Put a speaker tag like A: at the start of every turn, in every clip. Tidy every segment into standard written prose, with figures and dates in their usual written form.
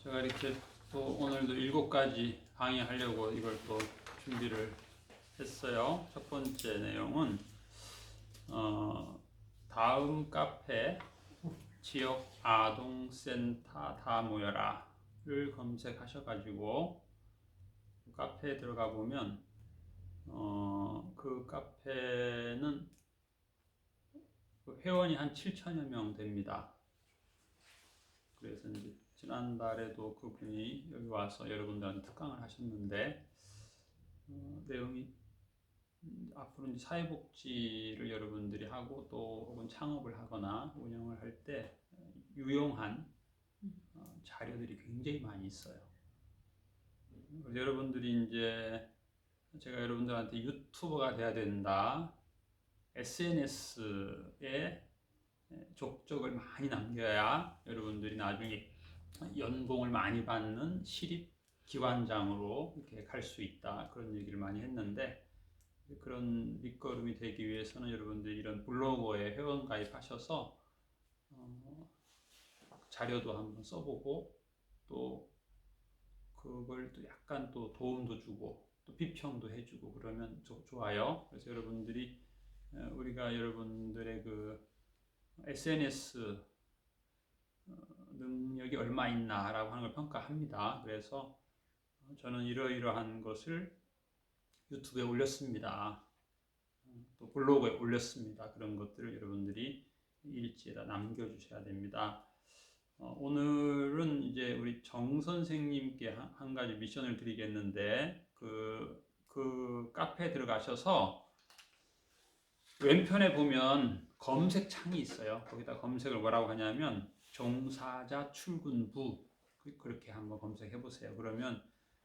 A: 제가 이렇게 또 오늘도 7가지 강의하려고 이걸 또 준비를 했어요. 첫 번째 내용은 다음 카페 지역 아동센터 다 모여라를 검색하셔가지고 그 카페에 들어가 보면 그 카페는 그 회원이 한 7천여 명 됩니다. 그래서 이제 지난달에도 그분이 여기 와서 여러분들한테 특강을 하셨는데 내용이 앞으로 이제 사회복지를 여러분들이 하고 또 혹은 창업을 하거나 운영을 할 때 유용한 자료들이 굉장히 많이 있어요. 그래서 여러분들이 이제 제가 여러분들한테 유튜버가 돼야 된다, SNS에 족적을 많이 남겨야 여러분들이 나중에 연봉을 많이 받는 시립 기관장으로 이렇게 갈 수 있다, 그런 얘기를 많이 했는데, 그런 밑거름이 되기 위해서는 여러분들이 이런 블로거에 회원 가입하셔서 자료도 한번 써보고 또 그걸 또 약간 또 도움도 주고 또 비평도 해주고 그러면 좋아요. 그래서 여러분들이 우리가 여러분들의 그 SNS 능력이 얼마 있나라고 하는 걸 평가합니다. 그래서 저는 이러이러한 것을 유튜브에 올렸습니다. 또 블로그에 올렸습니다. 그런 것들을 여러분들이 일지에다 남겨주셔야 됩니다. 오늘은 이제 우리 정 선생님께 한 가지 미션을 드리겠는데, 그 카페에 들어가셔서 왼편에 보면 검색 창이 있어요. 거기다 검색을 뭐라고 하냐면 종사자 출근부, 그렇게 한번 검색해 보세요. 그러면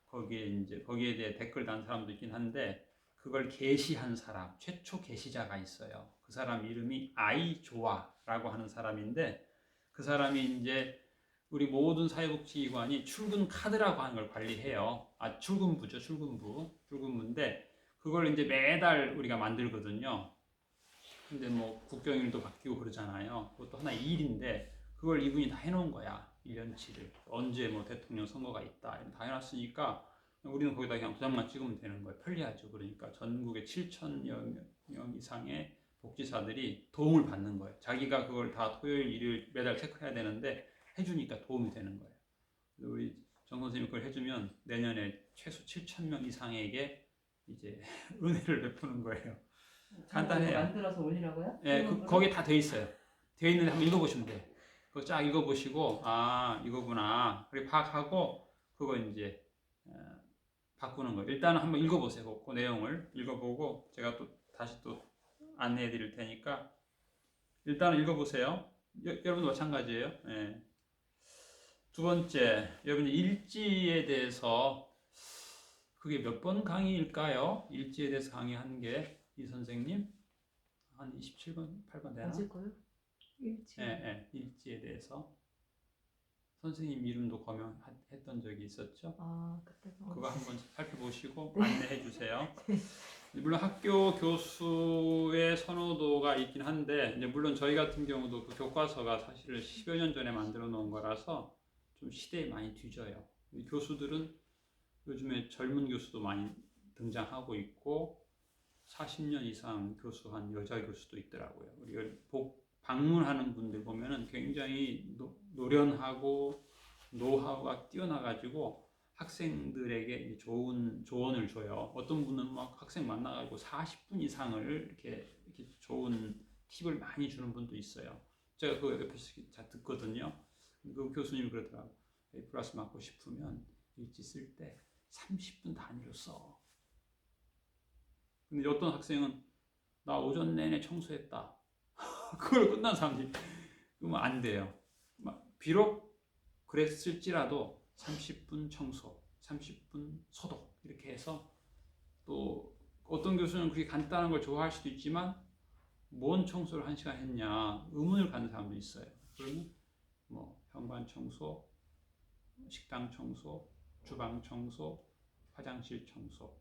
A: 거기에 대해 댓글 단 사람도 있긴 한데, 그걸 게시한 사람, 최초 게시자가 있어요. 그 사람 이름이 아이조아라고 하는 사람인데, 그 사람이 이제 우리 모든 사회복지기관이 출근 카드라고 하는 걸 관리해요. 출근부죠, 출근부인데 그걸 이제 매달 우리가 만들거든요. 근데 뭐 국경일도 바뀌고 그러잖아요. 그것도 하나의 일인데 그걸 이분이 다 해놓은 거야. 1년치를. 언제 뭐 대통령 선거가 있다 다 해놨으니까 우리는 거기다 그냥 도장만 찍으면 되는 거예요. 편리하죠. 그러니까 전국에 7천여 명 이상의 복지사들이 도움을 받는 거예요. 자기가 그걸 다 토요일, 일요일 매달 체크해야 되는데 해주니까 도움이 되는 거예요. 우리 정 선생님이 그걸 해주면 내년에 최소 7천 명 이상에게 이제 은혜를 베푸는 거예요. 간단해요.
B: 만들어서 올리라고요?
A: 네, 거기 다 돼 있어요. 돼 있는데 한번 읽어보시면 돼요. 그거 쫙 읽어보시고, 이거구나. 그렇게 파악하고, 그거 이제, 바꾸는 거예요. 일단은 한번 읽어보세요. 그 내용을 읽어보고, 제가 또 다시 또 안내해 드릴 테니까, 일단은 읽어보세요. 여러분도 마찬가지예요. 네. 두 번째, 여러분 일지에 대해서, 그게 몇 번 강의일까요? 일지에 대해서 강의한 게, 이 선생님? 한 27번, 8번 되나?
B: 어제 거요? 일지.
A: 네, 일지에 대해서 선생님 이름도 거명했던 적이 있었죠.
B: 그때
A: 그거 한번 살펴보시고
B: 네.
A: 안내해 주세요. 물론 학교 교수의 선호도가 있긴 한데, 이제 물론 저희 같은 경우도 그 교과서가 사실 10여 년 전에 만들어 놓은 거라서 좀 시대에 많이 뒤져요. 교수들은 요즘에 젊은 교수도 많이 등장하고 있고 40년 이상 교수한 여자 교수도 있더라고요. 우리 방문하는 분들 보면은 굉장히 노련하고 노하우가 뛰어나가지고 학생들에게 좋은 조언을 줘요. 어떤 분은 막 학생 만나가지고 40분 이상을 이렇게 좋은 팁을 많이 주는 분도 있어요. 제가 그거 옆에서 잘 듣거든요. 그 교수님이 그러더라고요. A 플러스 맞고 싶으면 일지 쓸 때 30분 단위로 써. 근데 어떤 학생은 나 오전 내내 청소했다. 그걸 끝난 사람들이 그러면 안 돼요. 비록 그랬을지라도 30분 청소, 30분 소독 이렇게 해서, 또 어떤 교수는 그렇게 간단한 걸 좋아할 수도 있지만 뭔 청소를 1시간 했냐 의문을 갖는 사람도 있어요. 그러면 뭐 현관 청소, 식당 청소, 주방 청소, 화장실 청소,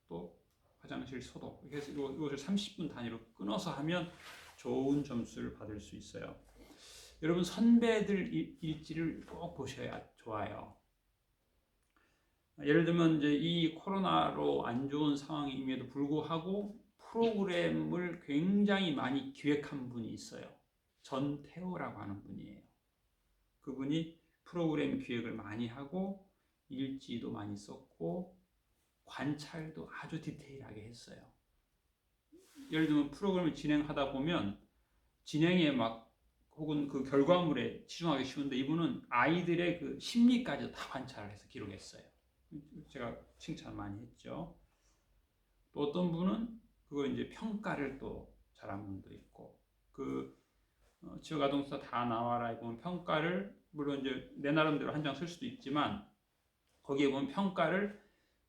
A: 또 화장실 소독, 이렇게 해서 이것을 30분 단위로 끊어서 하면 좋은 점수를 받을 수 있어요. 여러분 선배들 일지를 꼭 보셔야 좋아요. 예를 들면 이제 이 코로나로 안 좋은 상황임에도 불구하고 프로그램을 굉장히 많이 기획한 분이 있어요. 전태호라고 하는 분이에요. 그분이 프로그램 기획을 많이 하고 일지도 많이 썼고 관찰도 아주 디테일하게 했어요. 예를 들면 프로그램을 진행하다 보면 진행에 막 혹은 그 결과물에 치중하기 쉬운데 이분은 아이들의 그 심리까지 다 관찰을 해서 기록했어요. 제가 칭찬 많이 했죠. 또 어떤 분은 그걸 이제 평가를 또 잘한 분도 있고 지역아동수사 다 나와라에 보면 평가를 물론 이제 내 나름대로 한 장 쓸 수도 있지만 거기에 보면 평가를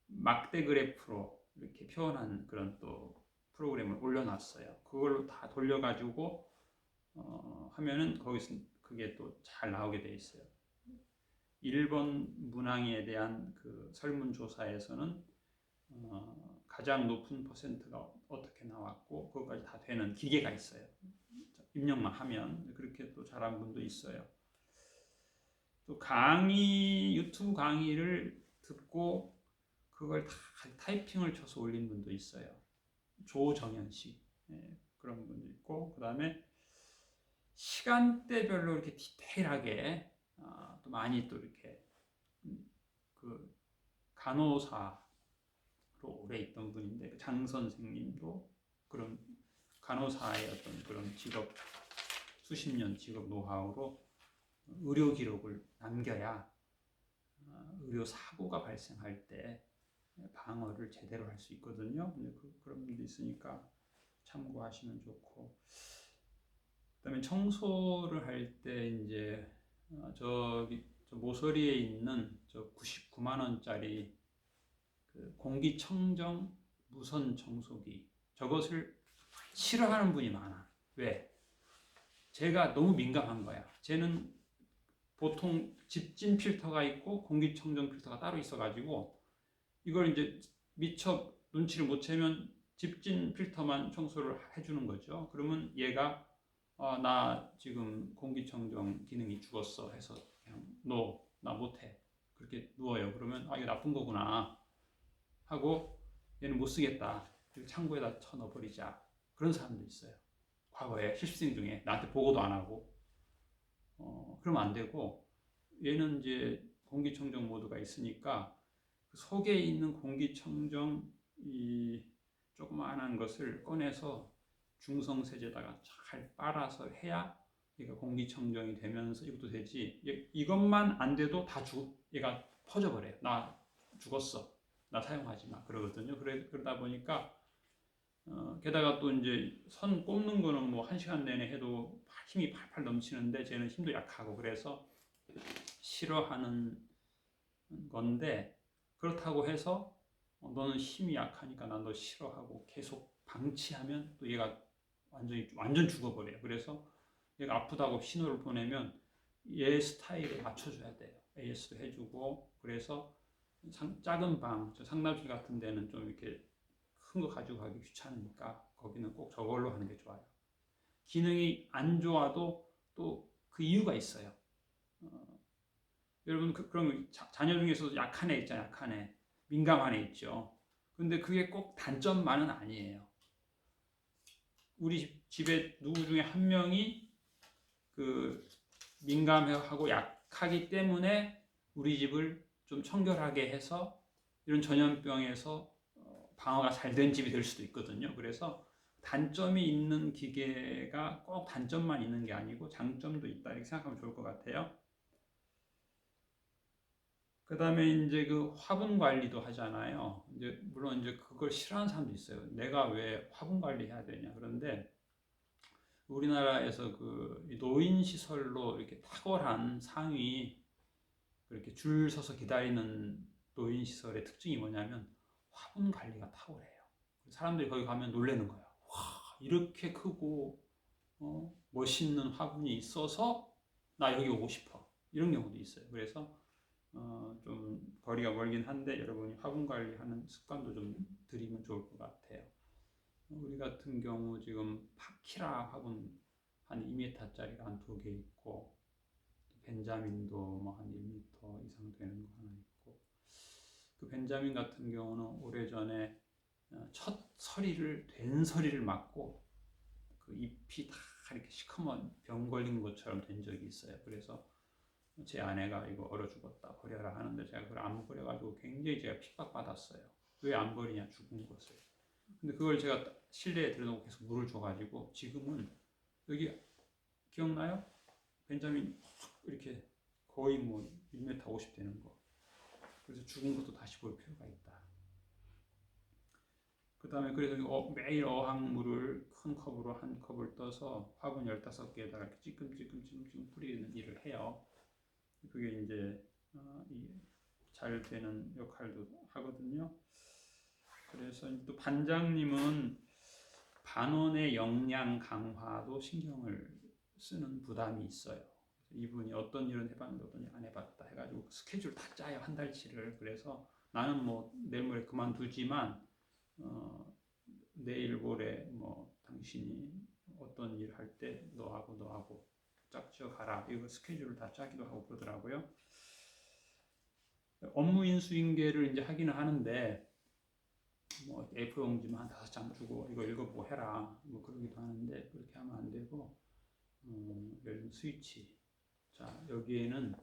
A: 막대 그래프로 이렇게 표현한 그런 또 프로그램을 올려놨어요. 그걸로 다 돌려가지고 하면은 거기서 그게 또 잘 나오게 돼 있어요. 일본 문항에 대한 그 설문조사에서는 가장 높은 퍼센트가 어떻게 나왔고 그것까지 다 되는 기계가 있어요. 입력만 하면 그렇게 또 잘한 분도 있어요. 또 유튜브 강의를 듣고 그걸 다 타이핑을 쳐서 올린 분도 있어요. 조정현 씨 그런 분도 있고 그 다음에 시간대별로 이렇게 디테일하게 또 많이 또 이렇게 그 간호사로 오래 있던 분인데 장 선생님도 그런 간호사의 어떤 그런 직업 수십 년 직업 노하우로 의료 기록을 남겨야 의료 사고가 발생할 때 방어를 제대로 할 수 있거든요. 근데 그런 분도 있으니까 참고하시면 좋고, 그다음에 청소를 할 때 이제 저 모서리에 있는 저 99만 원짜리 그 공기청정 무선 청소기 저것을 싫어하는 분이 많아. 왜? 제가 너무 민감한 거야. 쟤는 보통 집진 필터가 있고 공기청정 필터가 따로 있어가지고 이걸 이제 미처 눈치를 못 채면 집진 필터만 청소를 해주는 거죠. 그러면 얘가 나 지금 공기청정 기능이 죽었어 해서 그냥 나 못해 그렇게 누워요. 그러면 이거 나쁜 거구나 하고 얘는 못 쓰겠다 창고에다 쳐넣어버리자 그런 사람도 있어요. 과거에 실습생 중에 나한테 보고도 안 하고 그러면 안 되고 얘는 이제 공기청정 모드가 있으니까 그 속에 있는 공기청정 이 조그마한 것을 꺼내서 중성세제에다가 잘 빨아서 해야 얘가 공기청정이 되면서 이것도 되지. 이것만 안 돼도 얘가 퍼져버려요. 나 죽었어. 나 사용하지 마. 그러거든요. 그러다 보니까 게다가 또 이제 선 꼽는 거는 뭐 1시간 내내 해도 힘이 팔팔 넘치는데 쟤는 힘도 약하고 그래서 싫어하는 건데 그렇다고 해서 너는 힘이 약하니까 난 너 싫어하고 계속 방치하면 또 얘가 완전 죽어버려요. 그래서 얘가 아프다고 신호를 보내면 얘 스타일에 맞춰줘야 돼요. AS도 해주고 그래서 작은 방, 상담실 같은 데는 좀 이렇게 큰 거 가지고 가기 귀찮으니까 거기는 꼭 저걸로 하는 게 좋아요. 기능이 안 좋아도 또 그 이유가 있어요. 여러분 그럼 자녀 중에서도 약한 애 있잖아요. 약한 애, 민감한 애 있죠. 근데 그게 꼭 단점만은 아니에요. 우리 집에 누구 중에 한 명이 그 민감하고 약하기 때문에 우리 집을 좀 청결하게 해서 이런 전염병에서 방어가 잘 된 집이 될 수도 있거든요. 그래서 단점이 있는 기계가 꼭 단점만 있는 게 아니고 장점도 있다 이렇게 생각하면 좋을 것 같아요. 그 다음에 이제 그 화분 관리도 하잖아요. 이제 물론 이제 그걸 싫어하는 사람도 있어요. 내가 왜 화분 관리해야 되냐. 그런데 우리나라에서 그 노인 시설로 이렇게 탁월한 상위 그렇게 줄 서서 기다리는 노인 시설의 특징이 뭐냐면 화분 관리가 탁월해요. 사람들이 거기 가면 놀라는 거야. 와, 이렇게 크고 멋있는 화분이 있어서 나 여기 오고 싶어. 이런 경우도 있어요. 그래서 좀 거리가 멀긴 한데 여러분이 화분 관리하는 습관도 좀 들이면 좋을 것 같아요. 우리 같은 경우 지금 파키라 화분 한 2m짜리가 한 2개 있고 있고, 벤자민도 뭐 한 1m 이상 되는 거 하나 있고, 그 벤자민 같은 경우는 오래전에 첫 서리를 된 서리를 맞고 그 잎이 다 이렇게 시커먼 병 걸린 것처럼 된 적이 있어요. 그래서 제 아내가 이거 얼어 죽었다 버려라 하는데 제가 그걸 안 버려가지고 굉장히 제가 핍박받았어요. 왜 안 버리냐, 죽은 것을. 근데 그걸 제가 실내에 들여놓고 계속 물을 줘가지고 지금은 여기 기억나요? 벤자민 이렇게 거의 뭐 1m 50 되는 거. 그래서 죽은 것도 다시 볼 필요가 있다. 그 다음에 그래서 매일 어항물을 큰 컵으로 한 컵을 떠서 화분 15개에다가 이렇게 찔끔찔끔 뿌리는 일을 해요. 그게 이제 잘 되는 역할도 하거든요. 그래서 또 반장님은 반원의 역량 강화도 신경을 쓰는 부담이 있어요. 이분이 어떤 일은 해봤는데 어떤 일 안 해봤다 해가지고 스케줄 다 짜요, 한 달치를. 그래서 나는 뭐 내일 모레 그만두지만 내일 모레 뭐 당신이 어떤 일 할 때 너하고 짝지어 가라, 이거 스케줄을 다 짜기도 하고 그러더라고요. 업무 인수인계를 이제 하기는 하는데 뭐 A4 용지만 한 5장 주고 이거 읽어보고 해라 뭐 그러기도 하는데, 그렇게 하면 안 되고 예를 들면 스위치, 자 여기에는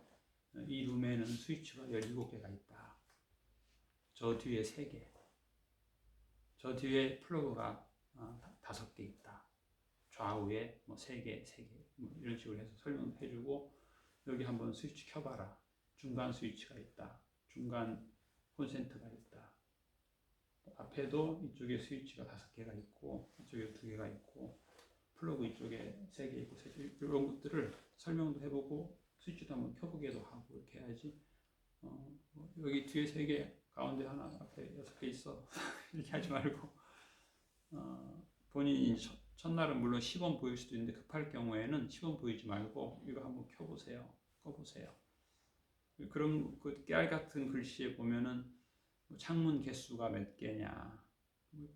A: 이 룸에는 스위치가 17개가 있다. 저 뒤에 3개, 저 뒤에 플러그가 5개 있다. 좌우에 뭐 3개 뭐 이런 식으로 해서 설명해주고, 여기 한번 스위치 켜봐라. 중간 스위치가 있다. 중간 콘센트가 있다. 앞에도 이쪽에 스위치가 5개가 있고 이쪽에 2개가 있고 플러그 이쪽에 3개 있고 이런 것들을 설명도 해보고 스위치도 한번 켜보기도 하고 이렇게 해야지. 여기 뒤에 3개, 가운데 하나, 앞에 6개 있어 이렇게 하지 말고 본인이 첫날은 물론 시범 보일 수도 있는데 급할 경우에는 시범 보이지 말고 이거 한번 켜보세요, 꺼보세요. 그런 그 깨알 같은 글씨에 보면은 창문 개수가 몇 개냐,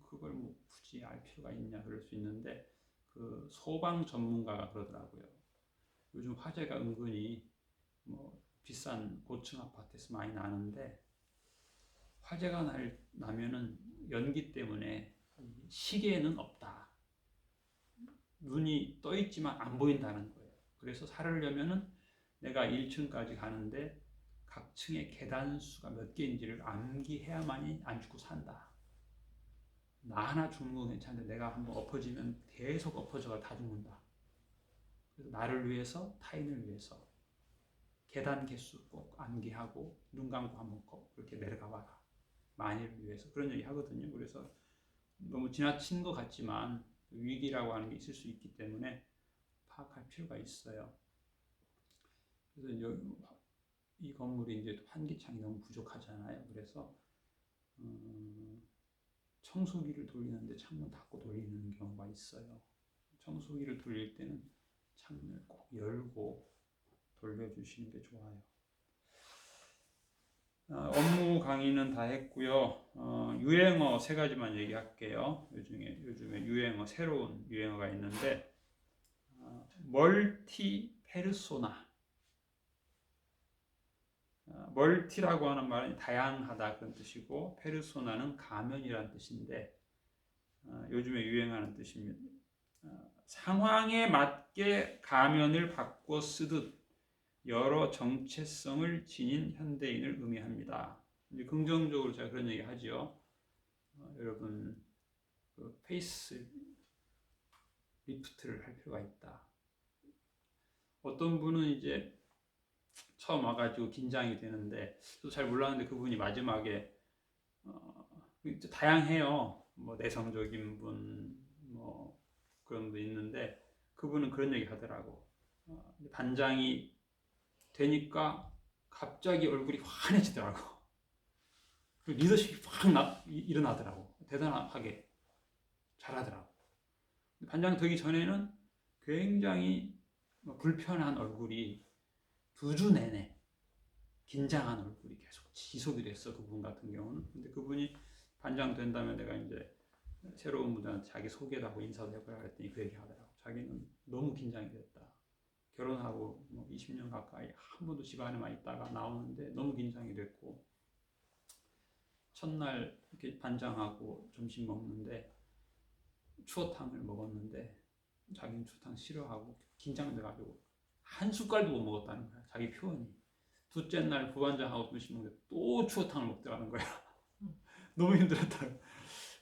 A: 그걸 뭐 굳이 알 필요가 있냐 그럴 수 있는데, 그 소방 전문가가 그러더라고요. 요즘 화재가 은근히 뭐 비싼 고층 아파트에서 많이 나는데, 화재가 나면은 연기 때문에 시계는 없다. 눈이 떠 있지만 안 보인다는 거예요. 그래서 살으려면은 내가 1층까지 가는데 각 층의 계단 수가 몇 개인지를 암기해야만이 안 죽고 산다. 나 하나 죽는 건 괜찮은데 내가 한번 엎어지면 계속 엎어져가 다 죽는다. 그래서 나를 위해서, 타인을 위해서 계단 개수 꼭 암기하고 눈 감고 한번 꼭 그렇게 내려가 봐라. 만일을 위해서. 그런 얘기 하거든요. 그래서 너무 지나친 것 같지만 위기라고 하는 게 있을 수 있기 때문에 파악할 필요가 있어요. 그래서 이 건물이 이제 환기창이 너무 부족하잖아요. 그래서 청소기를 돌리는데 창문 닫고 돌리는 경우가 있어요. 청소기를 돌릴 때는 창문을 꼭 열고 돌려주시는 게 좋아요. 업무 강의는 다 했고요. 유행어 3가지만 얘기할게요. 요즘에 유행어, 새로운 유행어가 있는데 멀티 페르소나. 멀티라고 하는 말은 다양하다 그런 뜻이고, 페르소나는 가면이라는 뜻인데 요즘에 유행하는 뜻입니다. 상황에 맞게 가면을 바꿔 쓰듯 여러 정체성을 지닌 현대인을 의미합니다. 이제 긍정적으로 제가 그런 얘기 하죠. 여러분 그 페이스 리프트를 할 필요가 있다. 어떤 분은 이제 처음 와가지고 긴장이 되는데, 또 잘 몰랐는데 그분이 마지막에 다양해요. 뭐 내성적인 분, 뭐 그런 분 있는데, 그분은 그런 얘기 하더라고. 반장이 되니까 갑자기 얼굴이 환해지더라고. 리더십이 확 일어나더라고. 대단하게 잘하더라고. 반장 되기 전에는 굉장히 불편한 얼굴이 2주 내내 긴장한 얼굴이 계속 지속이 됐어, 그분 같은 경우는. 근데 그분이 반장 된다면 내가 이제 새로운 분들한테 자기 소개도 하고 인사도 해보라 그랬더니 그 얘기 하더라고. 자기는 너무 긴장이 됐다. 결혼하고 뭐 20년 가까이 한 번도 집 안에만 있다가 나오는데 너무 긴장이 됐고, 첫날 이렇게 반장하고 점심 먹는데 추어탕을 먹었는데 자기는 추어탕 싫어하고 긴장돼가지고 한 숟갈도 못 먹었다는 거야. 자기 표현이. 둘째 날 부반장하고 점심 먹는데 또 추어탕을 먹더라는 거야. 너무 힘들었다고.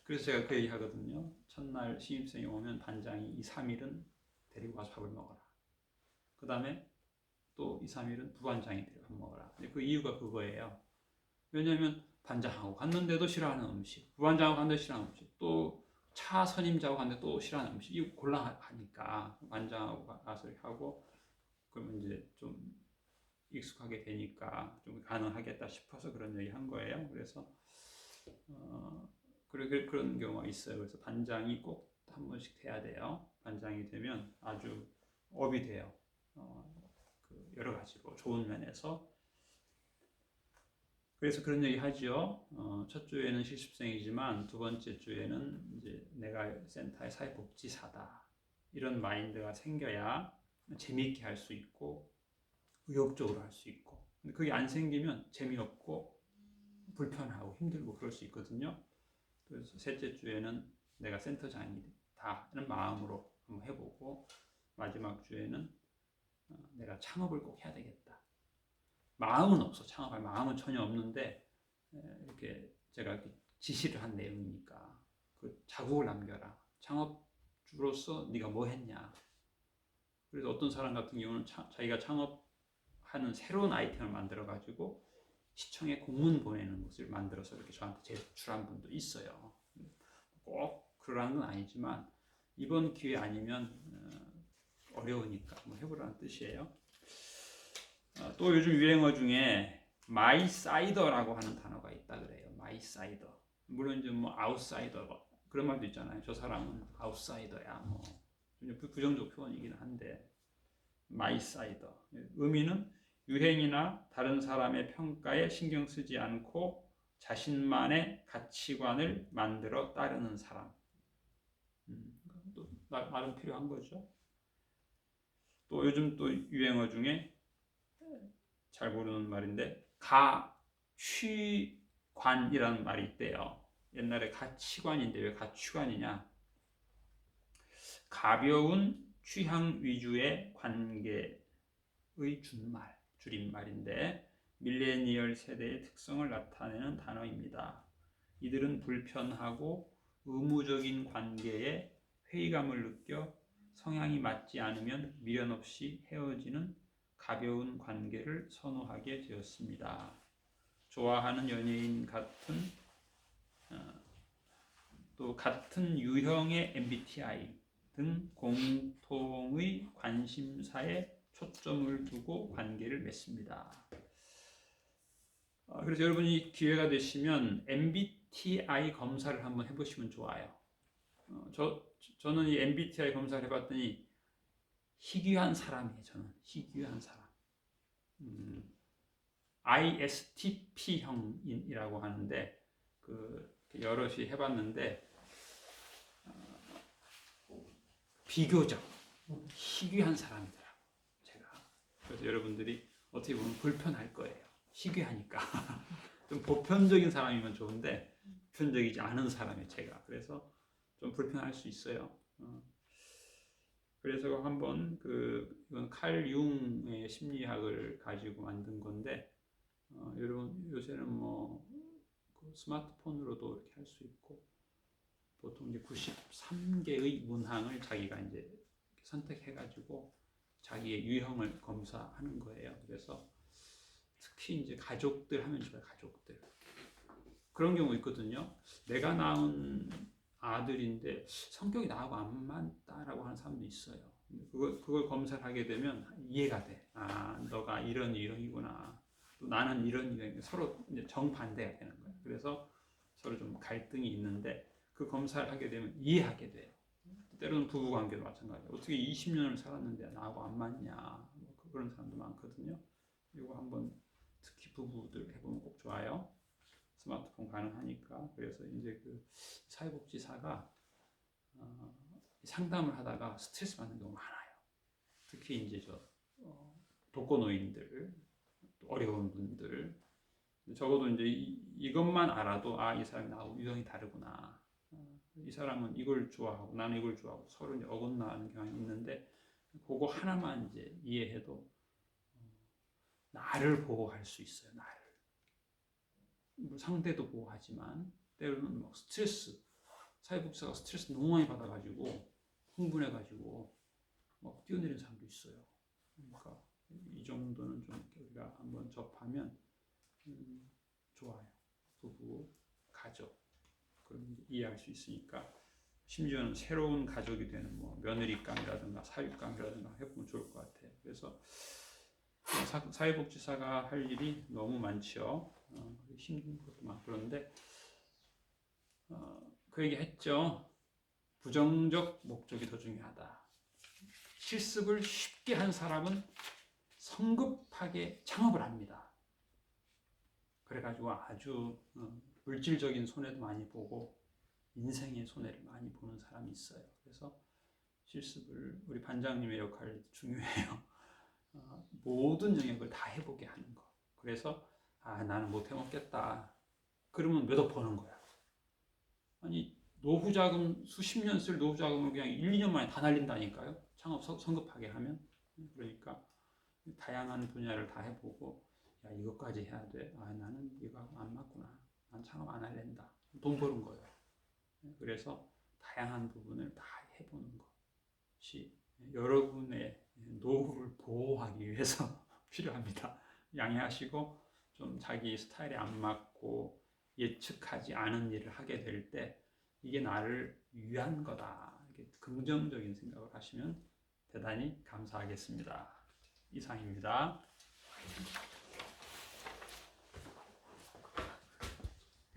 A: 그래서 제가 그 얘기 하거든요. 첫날 신입생이 오면 반장이 2, 3일은 데리고 가서 밥을 먹어라. 그 다음에 또 2, 3일은 부반장이 데리고 밥 먹어라. 근데 그 이유가 그거예요. 왜냐면 반장하고 갔는데도 싫어하는 음식, 부반장하고 갔는데 싫어하는 음식, 또 차 선임자하고 갔는데 또 싫어하는 음식, 이거 곤란하니까 반장하고 가서 하고, 그러면 이제 좀 익숙하게 되니까 좀 가능하겠다 싶어서 그런 얘기 한 거예요. 그래서 그런 경우가 있어요. 그래서 반장이 꼭 한 번씩 돼야 돼요. 반장이 되면 아주 업이 돼요. 그 여러 가지로 좋은 면에서. 그래서 그런 얘기 하죠. 첫 주에는 실습생이지만 두 번째 주에는 이제 내가 센터의 사회복지사다. 이런 마인드가 생겨야 재미있게 할 수 있고 의욕적으로 할 수 있고. 근데 그게 안 생기면 재미없고 불편하고 힘들고 그럴 수 있거든요. 그래서 셋째 주에는 내가 센터장이다 이런 마음으로 한번 해보고, 마지막 주에는 내가 창업을 꼭 해야 되겠다. 마음은 없어. 창업할 마음은 전혀 없는데 이렇게 제가 이렇게 지시를 한 내용이니까 그 자국을 남겨라. 창업주로서 네가 뭐 했냐. 그래서 어떤 사람 같은 경우는 자기가 창업하는 새로운 아이템을 만들어 가지고 시청에 공문 보내는 것을 만들어서 이렇게 저한테 제출한 분도 있어요. 꼭 그러라는 건 아니지만 이번 기회 아니면 어려우니까 한번 해보라는 뜻이에요. 또 요즘 유행어 중에 마이사이더라고 하는 단어가 있다 그래요. 마이사이더. 물론 이제 뭐 아웃사이더 그런 말도 있잖아요. 저 사람은 아웃사이더야. 뭐 부정적 표현이긴 한데, 마이사이더. 의미는 유행이나 다른 사람의 평가에 신경 쓰지 않고 자신만의 가치관을 만들어 따르는 사람. 또 나름 필요한 거죠. 또 요즘 또 유행어 중에 잘 모르는 말인데 가취관이라는 말이 있대요. 옛날에 가치관인데 왜 가취관이냐? 가벼운 취향 위주의 관계의 줄임말인데 밀레니얼 세대의 특성을 나타내는 단어입니다. 이들은 불편하고 의무적인 관계에 회의감을 느껴 성향이 맞지 않으면 미련 없이 헤어지는 가벼운 관계를 선호하게 되었습니다. 좋아하는 연예인 같은 또 같은 유형의 MBTI 등 공통의 관심사에 초점을 두고 관계를 맺습니다. 그래서 여러분이 기회가 되시면 MBTI 검사를 한번 해보시면 좋아요. 저는 이 MBTI 검사를 해봤더니 희귀한 사람이에요. 저는 희귀한 사람. ISTP형이라고 하는데 여럿이 해봤는데 비교적 희귀한 사람이더라고요. 제가. 그래서 여러분들이 어떻게 보면 불편할 거예요. 희귀하니까. 좀 보편적인 사람이면 좋은데 보편적이지 않은 사람이 제가. 그래서 좀 불편할 수 있어요. 그래서 한번 이건 칼 융의 심리학을 가지고 만든 건데 여러분 요새는 그 스마트폰으로도 이렇게 할 수 있고, 보통 이제 93개의 문항을 자기가 이제 선택해가지고 자기의 유형을 검사하는 거예요. 그래서 특히 이제 가족들 하면 좋아요. 가족들. 그런 경우 있거든요. 내가 낳은 아들인데 성격이 나하고 안 맞다라고 하는 사람도 있어요. 그걸 검사를 하게 되면 이해가 돼. 너가 이런 유형이구나. 또 나는 이런 유형이, 서로 이제 정반대가 되는 거예요. 그래서 서로 좀 갈등이 있는데 그 검사를 하게 되면 이해하게 돼요. 때로는 부부관계도 마찬가지예요. 어떻게 20년을 살았는데 나하고 안 맞냐. 그런 사람도 많거든요. 이거 한번 특히 부부들 해보면 꼭 좋아요. 스마트폰 가능하니까. 그래서 이제 사회복지사가 상담을 하다가 스트레스 받는 경우가 많아요. 특히 이제 독거노인들, 어려운 분들, 적어도 이제 이것만 알아도 이 사람이 나하고 유형이 다르구나. 이 사람은 이걸 좋아하고 나는 이걸 좋아하고 서로 이제 어긋나는 경향이 있는데 그거 하나만 이제 이해해도 나를 보호할 수 있어요. 나를. 상대도 보호하지만 때로는 뭐 스트레스, 사회복지사가 스트레스 너무 많이 받아가지고 흥분해가지고 막 뛰어내리는 사람도 있어요. 그러니까 이 정도는 좀 우리가 한번 접하면 좋아요. 부부, 가족 그럼 이해할 수 있으니까 심지어는 새로운 가족이 되는 뭐 며느리감이라든가 사육감이라든가 해보면 좋을 것 같아요. 그래서 사회복지사가 할 일이 너무 많죠. 힘든 것도 많고 그런데 그 얘기 했죠. 부정적 목적이 더 중요하다. 실습을 쉽게 한 사람은 성급하게 창업을 합니다. 그래가지고 아주 물질적인 손해도 많이 보고 인생의 손해를 많이 보는 사람이 있어요. 그래서 실습을 우리 반장님의 역할이 중요해요. 모든 영역을 다 해보게 하는 거. 그래서 나는 못 해먹겠다. 그러면 몇 억 버는 거야. 아니 노후자금 수십 년 쓸 노후자금을 그냥 1, 2년 만에 다 날린다니까요. 창업 성급하게 하면. 그러니까 다양한 분야를 다 해보고 이것까지 해야 돼. 나는 이거 안 맞구나. 난 창업 안 할랜다. 돈 버는 거예요. 그래서 다양한 부분을 다 해보는 것이 여러분의 노후를 보호하기 위해서 필요합니다. 양해하시고 좀 자기 스타일에 안 맞고 예측하지 않은 일을 하게 될 때 이게 나를 위한 거다. 이렇게 긍정적인 생각을 하시면 대단히 감사하겠습니다. 이상입니다.